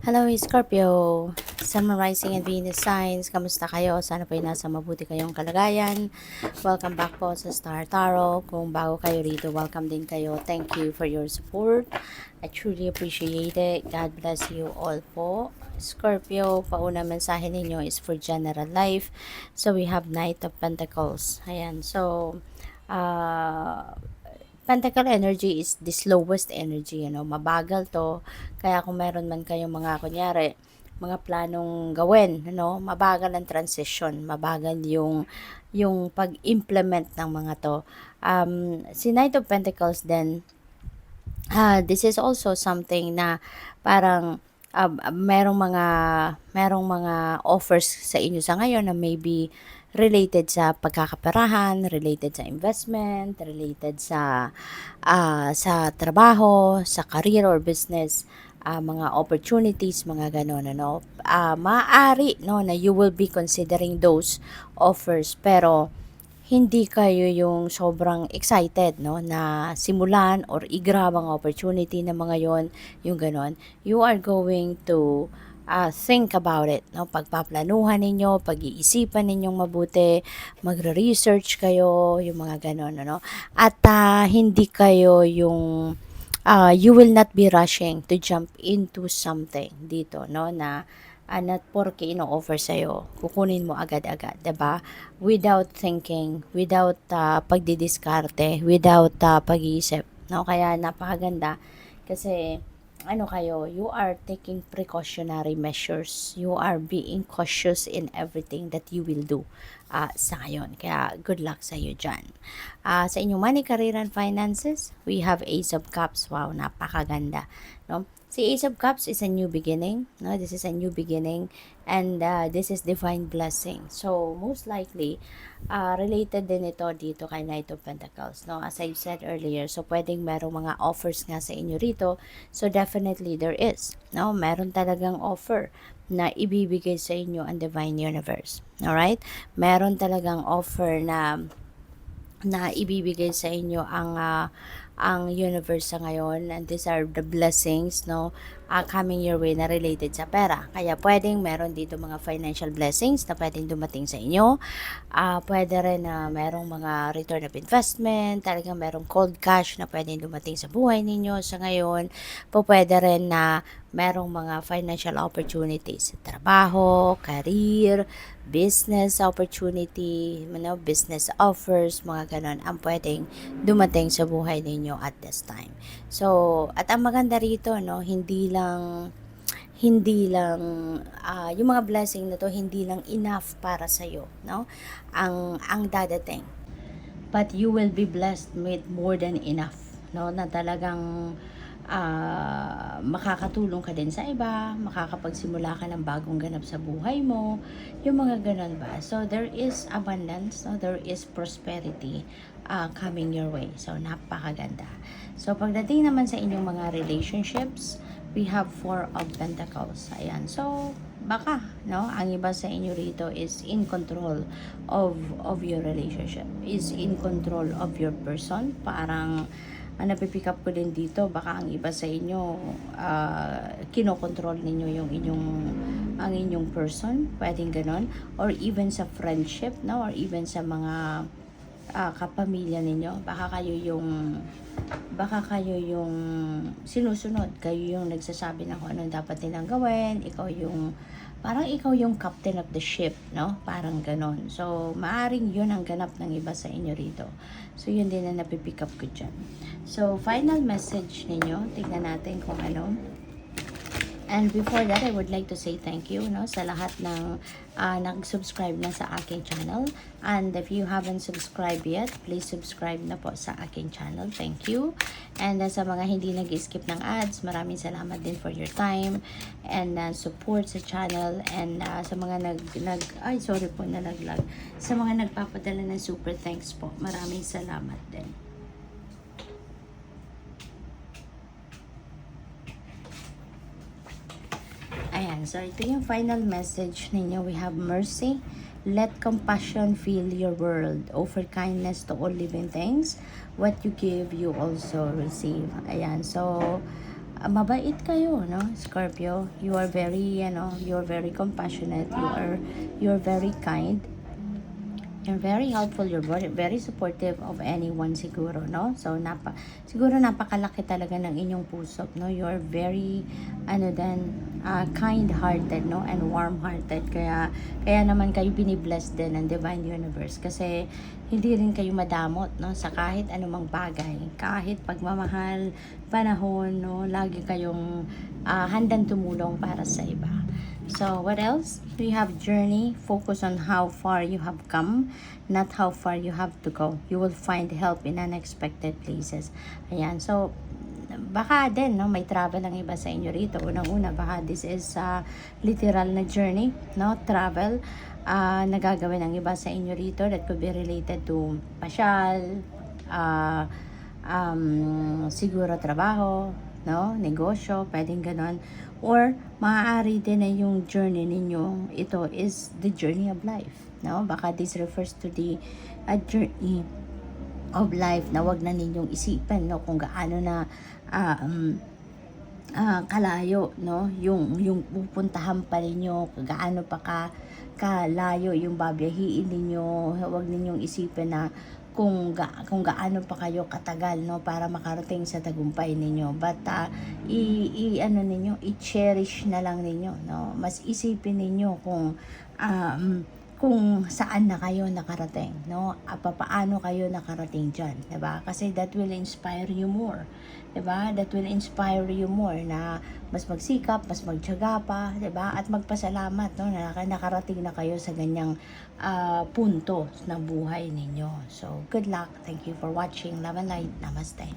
Hello Scorpio, Sun, Moon, Rising and Venus signs. Kamusta kayo? Sana po ay nasa mabuti kayong kalagayan. Welcome back po sa Star Tarot. Kung bago kayo rito, welcome din kayo. Thank you for your support. I truly appreciate it. God bless you all po. Scorpio, pauna mensahe ninyo is for general life. So we have Knight of Pentacles. Ayan, so Pentacle energy is the slowest energy, mabagal to. Kaya kung meron man kayong mga, kunyari, mga planong gawin, mabagal ang transition, mabagal yung pag-implement ng mga to. Si Knight of Pentacles then, this is also something na parang merong mga offers sa inyo sa ngayon na maybe related sa pagkakaperahan, related sa investment, related sa trabaho, sa career or business, mga opportunities, mga ganon, maaari, no, na you will be considering those offers, pero hindi kayo yung sobrang excited, no, na simulan or i-grab ang opportunity na mga yon, yung ganon. You are going to think about it, no, pagpaplanuhan ninyo, pag-iisipan ninyong mabuti, magre-research kayo, yung mga ganon, at hindi kayo yung you will not be rushing to jump into something dito, no, na not porke ino-offer sa'yo, kukunin mo agad-agad, 'di ba? Without thinking, without pagdidiskarte, without pag-iisip, no? Kaya napakaganda kasi you are taking precautionary measures. You are being cautious in everything that you will do sa ngayon. Kaya good luck sa iyo dyan. Sa inyong money, career, and finances, we have Ace of Cups. Wow, napakaganda. No? Si Ace of Cups is a new beginning. No? This is a new beginning and this is divine blessing. So, most likely, related din ito dito kay Knight of Pentacles. No? As I said earlier, so pwedeng merong mga offers nga sa inyo rito. So, definitely there is. No? Meron talagang offer na ibibigay sa inyo ang Divine Universe. Alright? Meron talagang offer na ibibigay sa inyo ang universe sa ngayon, and these are the blessings, no, coming your way na related sa pera. Kaya pwedeng meron dito mga financial blessings na pwedeng dumating sa inyo. Pwede rin na merong mga return of investment, talagang merong cold cash na pwedeng dumating sa buhay ninyo sa ngayon. Pwede rin na merong mga financial opportunities sa trabaho, career, business opportunity, business offers, mga ganon ang pwedeng dumating sa buhay ninyo at this time. So, at ang maganda rito, no, hindi lang yung mga blessing na to hindi lang enough para sa iyo, no? Ang dadating. But you will be blessed with more than enough, no? Na talagang makakatulong ka din sa iba, makakapagsimula ka ng bagong ganap sa buhay mo, yung mga ganun ba. So, there is abundance, no? There is prosperity coming your way. So, napakaganda. So, pagdating naman sa inyong mga relationships, we have Four of Pentacles. Ayan. So, baka, no, ang iba sa inyo rito is in control of your relationship, is in control of your person. Parang ang napipick up ko din dito, baka ang iba sa inyo, kinokontrol ninyo ang inyong person, pwedeng ganon, or even sa friendship, no, or even sa mga kapamilya ninyo, baka kayo yung sinusunod, kayo yung nagsasabi ng kung anong dapat nilang gawin, parang ikaw yung captain of the ship, no? Parang ganon. So, maaring yun ang ganap ng iba sa inyo rito. So, yun din na napipick up ko dyan. So, final message ninyo. Tingnan natin kung ano. And before that, I would like to say thank you, no, sa lahat ng nag-subscribe na sa aking channel. And if you haven't subscribed yet, please subscribe na po sa aking channel. Thank you. And sa mga hindi nag-skip ng ads, maraming salamat din for your time and support sa channel. And sa mga nalaglag. Sa mga nagpapadala ng super thanks po, maraming salamat din. Ayan, so ito yung final message ninyo. We have mercy. Let compassion fill your world. Offer kindness to all living things. What you give, you also receive. Ayan, so mabait kayo, no, Scorpio. You are very, you're very compassionate. You're very kind. You're very helpful, you're very supportive of anyone siguro, no? So, siguro napakalaki talaga ng inyong puso, no? You're very, kind-hearted, no? And warm-hearted. Kaya naman kayo binibless din ng Divine Universe. Kasi, hindi rin kayo madamot, no? Sa kahit anumang bagay. Kahit pagmamahal, panahon, no? Lagi kayong handang tumulong para sa iba. So, what else? We have journey. Focus on how far you have come, not how far you have to go. You will find help in unexpected places. Ayan. So, baka din, no, may travel ang iba sa inyo rito. Unang-una, baka this is literal na journey, no? Travel. Nagagawin ang iba sa inyo rito that could be related to pasyal, siguro trabaho, no? Negosyo, pwedeng ganon. Or, maaari din na yung journey ninyo, ito is the journey of life, no? Baka this refers to the journey of life na wag na ninyong isipin, no? Kung gaano na kalayo, no? Yung pupuntahan pa ninyo, gaano pa kalayo yung babiyahiin ninyo. Wag ninyong isipin na kung gaano pa kayo katagal, no, para makarating sa tagumpay ninyo. But i-cherish na lang ninyo, no. Mas isipin ninyo kung saan na kayo nakarating, no? Paano kayo nakarating diyan, 'di ba? Kasi that will inspire you more. 'Di ba? That will inspire you more na mas magsikap, mas magtiyaga pa, 'di ba? At magpasalamat, no, na nakarating na kayo sa ganyang punto ng buhay ninyo. So, good luck. Thank you for watching. Love and light. Namaste.